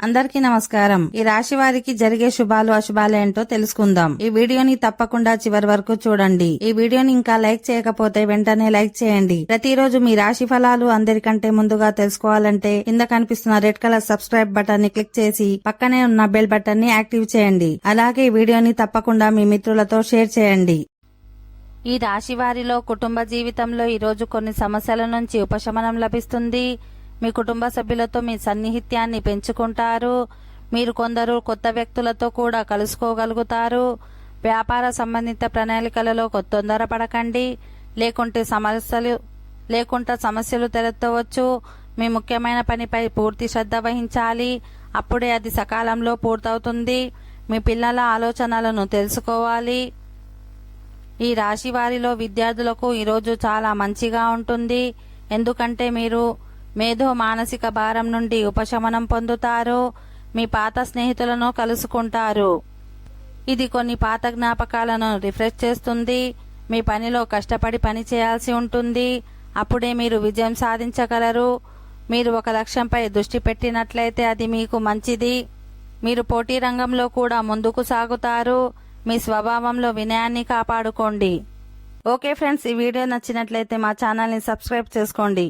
అందరికీ నమస్కారం. ఈ రాశి వారికి జరిగే శుభాలు అశుభాలు ఏంటో తెలుసుకుందాం. ఈ వీడియోని తప్పకుండా చివరి వరకు చూడండి. ఈ వీడియోని ఇంకా లైక్ చేయకపోతే వెంటనే లైక్ చేయండి. ప్రతిరోజు మీ రాశి ఫలాలు అందరికంటే ముందుగా తెలుసుకోవాలంటే కింద కనిపిస్తున్న రెడ్ కలర్ సబ్స్క్రైబ్ బటన్ ని క్లిక్ చేసి పక్కనే ఉన్న బెల్ బటన్ ని యాక్టివ్ చేయండి. అలాగే ఈ వీడియోని తప్పకుండా మీ మిత్రులతో షేర్ చేయండి. ఈ రాశి వారిలో కుటుంబ జీవితంలో ఈరోజు కొన్ని సమస్యల నుంచి ఉపశమనం లభిస్తుంది. మీ కుటుంబ సభ్యులతో మీ సన్నిహిత్యాన్ని పెంచుకుంటారు. మీరు కొందరు కొత్త వ్యక్తులతో కూడా కలుసుకోగలుగుతారు. వ్యాపార సంబంధిత ప్రణాళికలలో తొందరపడకండి, లేకుంటే సమస్యలు తలెత్తవచ్చు. మీ ముఖ్యమైన పనిపై పూర్తి శ్రద్ధ వహించాలి, అప్పుడే అది సకాలంలో పూర్తవుతుంది. మీ పిల్లల ఆలోచనలను తెలుసుకోవాలి. ఈ రాశి వారిలో విద్యార్థులకు ఈరోజు చాలా మంచిగా ఉంటుంది. ఎందుకంటే మీరు మేధో మానసిక భారం నుండి ఉపశమనం పొందుతారు. మీ పాత స్నేహితులను కలుసుకుంటారు. ఇది కొన్ని పాత జ్ఞాపకాలను రిఫ్రెష్ చేస్తుంది. మీ పనిలో కష్టపడి పని చేయాల్సి ఉంటుంది, అప్పుడే మీరు విజయం సాధించగలరు. మీరు ఒక లక్ష్యంపై దృష్టి పెట్టినట్లయితే అది మీకు మంచిది. మీరు పోటీ రంగంలో కూడా ముందుకు సాగుతారు. మీ స్వభావంలో వినయాన్ని కాపాడుకోండి. ఓకే ఫ్రెండ్స్, ఈ వీడియో నచ్చినట్లయితే మా ఛానల్ని సబ్స్క్రైబ్ చేసుకోండి.